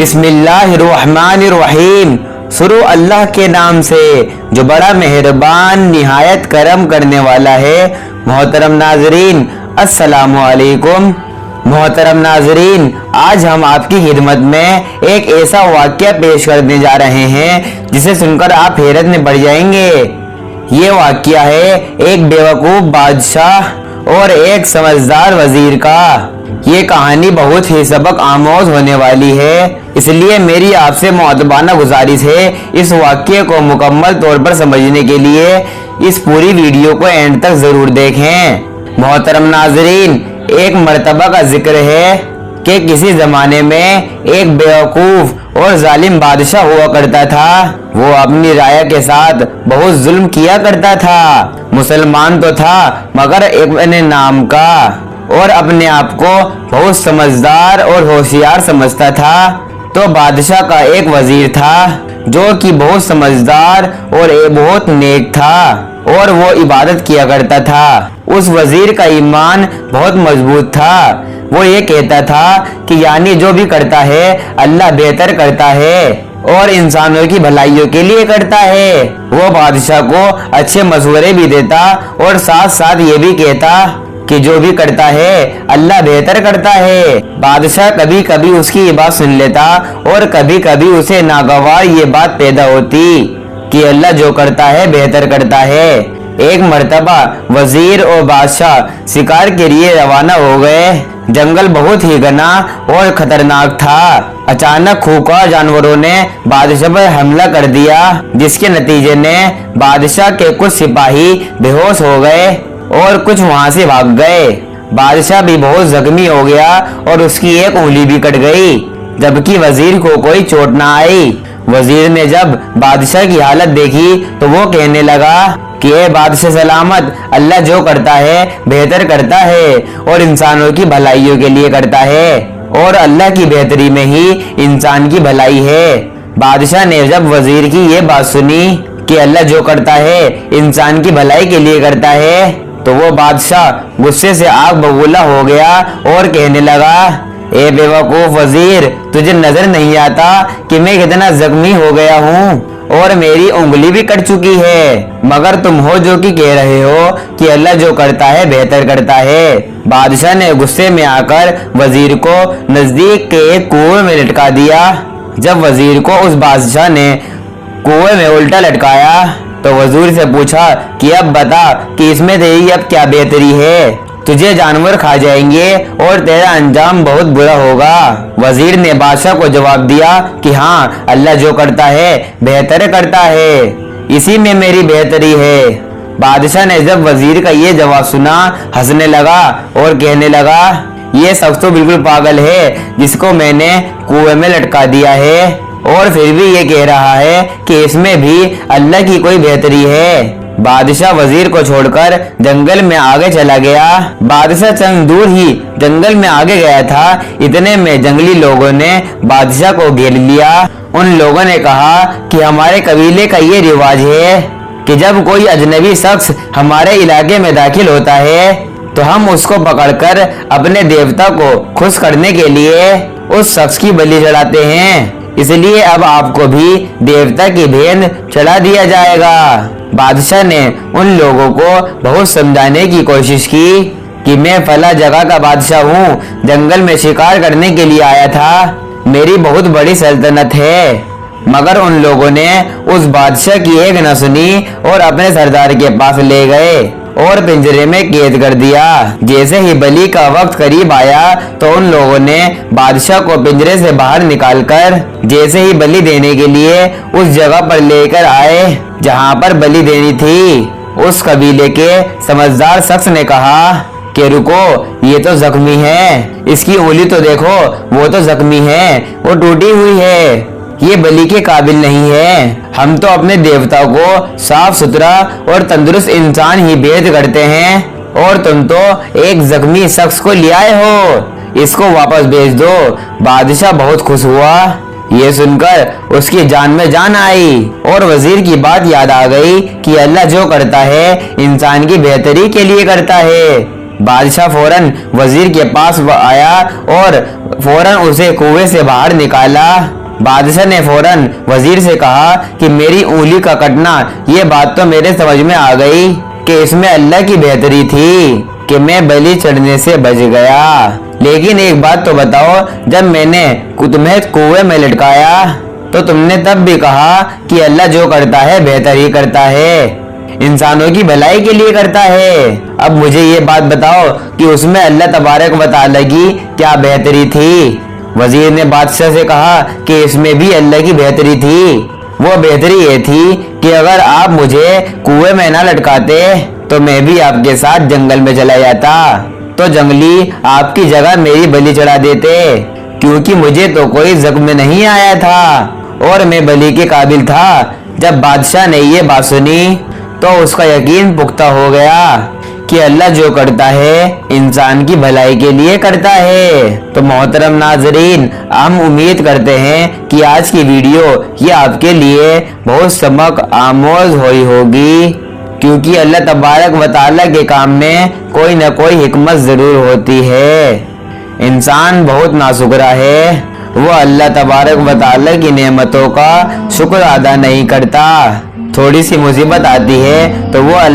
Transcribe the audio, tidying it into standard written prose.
बिस्मिल्लाहिर्रहमानिर्रहीम। शुरू अल्लाह के नाम से जो बड़ा मेहरबान निहायत करम करने वाला है। मोहतरम नाजरीन, अस्सलामु अलैकुम। मोहतरम नाजरीन, आज हम आपकी खिदमत में एक ऐसा वाक़या पेश करने जा रहे हैं जिसे सुनकर आप हैरत में पड़ जाएंगे। ये वाक़या है एक बेवकूफ़ बादशाह और एक समझदार वजीर का। ये कहानी बहुत ही सबक आमोज होने वाली है, इसलिए मेरी आपसे मुअद्दबाना गुजारिश है इस वाक़ये को मुकम्मल तौर पर समझने के लिए इस पूरी वीडियो को एंड तक ज़रूर देखें। मोहतरम नाजरीन, एक मर्तबा का जिक्र है कि किसी ज़माने में एक बेवकूफ़ और जालिम बादशाह हुआ करता था। वो अपनी राया के साथ बहुत जुल्म किया करता था। मुसलमान तो था मगर अपने नाम का और अपने आप को बहुत समझदार और होशियार समझता था। तो बादशाह का एक वजीर था जो कि बहुत समझदार और बहुत नेक था और वो इबादत किया करता था। उस वजीर का ईमान बहुत मजबूत था। वो ये कहता था कि यानी जो भी करता है अल्लाह बेहतर करता है और इंसानों की भलाइयों के लिए करता है। वो बादशाह को अच्छे मशवरे भी देता और साथ साथ ये भी कहता कि जो भी करता है अल्लाह बेहतर करता है। बादशाह कभी कभी उसकी ये बात सुन लेता और कभी कभी उसे नागवार ये बात पैदा होती कि अल्लाह जो करता है बेहतर करता है। एक मर्तबा वजीर और बादशाह शिकार के लिए रवाना हो गए। जंगल बहुत ही घना और खतरनाक था। अचानक खूंखार जानवरों ने बादशाह पर हमला कर दिया, जिसके नतीजे में बादशाह के कुछ सिपाही बेहोश हो गए और कुछ वहां से भाग गए। बादशाह भी बहुत जख्मी हो गया और उसकी एक उंगली भी कट गई, जबकि वजीर को कोई चोट ना आई। वजीर ने जब बादशाह की हालत देखी तो वो कहने लगा कि ए बादशाह सलामत, अल्लाह जो करता है बेहतर करता है और इंसानों की भलाइयों के लिए करता है और अल्लाह की बेहतरी में ही इंसान की भलाई है। बादशाह ने जब वजीर की ये बात सुनी कि अल्लाह जो करता है इंसान की भलाई के लिए करता है, तो वो बादशाह गुस्से से आग बबूला हो गया और कहने लगा, ए बेवकूफ वजीर, तुझे नजर नहीं आता कि मैं कितना जख्मी हो गया हूँ और मेरी उंगली भी कट चुकी है, मगर तुम हो जो कि कह रहे हो कि अल्लाह जो करता है बेहतर करता है। बादशाह ने गुस्से में आकर वजीर को नजदीक के एक कुएं में लटका दिया। जब वजीर को उस बादशाह ने कुएं में उल्टा लटकाया तो वजीर से पूछा कि अब बता कि इसमें तेरी अब क्या बेहतरी है। तुझे जानवर खा जाएंगे और तेरा अंजाम बहुत बुरा होगा। वजीर ने बादशाह को जवाब दिया कि हाँ, अल्लाह जो करता है बेहतर करता है, इसी में मेरी बेहतरी है। बादशाह ने जब वजीर का ये जवाब सुना हंसने लगा और कहने लगा, ये शख्स तो बिल्कुल पागल है जिसको मैंने कुएं में लटका दिया है और फिर भी ये कह रहा है कि इसमें भी अल्लाह की कोई बेहतरी है। बादशाह वजीर को छोड़कर जंगल में आगे चला गया। बादशाह चंद दूर ही जंगल में आगे गया था, इतने में जंगली लोगों ने बादशाह को घेर लिया। उन लोगों ने कहा कि हमारे कबीले का ये रिवाज है कि जब कोई अजनबी शख्स हमारे इलाके में दाखिल होता है तो हम उसको पकड़कर अपने देवता को खुश करने के लिए उस शख्स की बलि चढ़ाते हैं, इसलिए अब आपको भी देवता की भेंट चढ़ा दिया जाएगा। बादशाह ने उन लोगों को बहुत समझाने की कोशिश की कि मैं फला जगह का बादशाह हूँ, जंगल में शिकार करने के लिए आया था, मेरी बहुत बड़ी सल्तनत है। मगर उन लोगों ने उस बादशाह की एक न सुनी और अपने सरदार के पास ले गए और पिंजरे में कैद कर दिया। जैसे ही बलि का वक्त करीब आया तो उन लोगों ने बादशाह को पिंजरे से बाहर निकालकर जैसे ही बलि देने के लिए उस जगह पर लेकर आए जहां पर बलि देनी थी, उस कबीले के समझदार शख्स ने कहा कि रुको, ये तो जख्मी है, इसकी उंगली तो देखो, वो तो जख्मी है, वो टूटी हुई है, ये बलि के काबिल नहीं है। हम तो अपने देवता को साफ सुथरा और तंदुरुस्त इंसान ही भेंट करते हैं और तुम तो एक जख्मी शख्स को ले आए हो, इसको वापस भेज दो। बादशाह बहुत खुश हुआ। ये सुनकर उसकी जान में जान आई और वजीर की बात याद आ गई कि अल्लाह जो करता है इंसान की बेहतरी के लिए करता है। बादशाह फौरन वजीर के पास आया और फौरन उसे कुएं से बाहर निकाला। बादशाह ने फौरन वजीर से कहा कि मेरी उंगली का कटना, ये बात तो मेरे समझ में आ गई कि इसमें अल्लाह की बेहतरी थी कि मैं बलि चढ़ने से बच गया। लेकिन एक बात तो बताओ, जब मैंने तुम्हें कुएं में लटकाया तो तुमने तब भी कहा कि अल्लाह जो करता है बेहतर ही करता है, इंसानों की भलाई के लिए करता है। अब मुझे ये बात बताओ कि उसमें अल्लाह तबारक व तआला की क्या बेहतरी थी। वजीर ने बादशाह से कहा कि इसमें भी अल्लाह की बेहतरी थी। वो बेहतरी ये थी कि अगर आप मुझे कुएं में ना लटकाते तो मैं भी आपके साथ जंगल में चला जाता, तो जंगली आपकी जगह मेरी बलि चढ़ा देते, क्योंकि मुझे तो कोई जख्म नहीं आया था और मैं बलि के काबिल था। जब बादशाह ने ये बात सुनी तो उसका यकीन पुख्ता हो गया कि अल्लाह जो करता है इंसान की भलाई के लिए करता है। तो मोहतरम नाजरीन, हम उम्मीद करते हैं कि आज की वीडियो ये आपके लिए बहुत सबक आमोज हुई होगी, क्योंकि अल्लाह तबारक व तआला के काम में कोई न कोई हिकमत जरूर होती है। इंसान बहुत नाशुक्रा है, वो अल्लाह तबारक व तआला की नेमतों का शुक्र अदा नहीं करता। थोड़ी सी मुसीबत आती है तो वो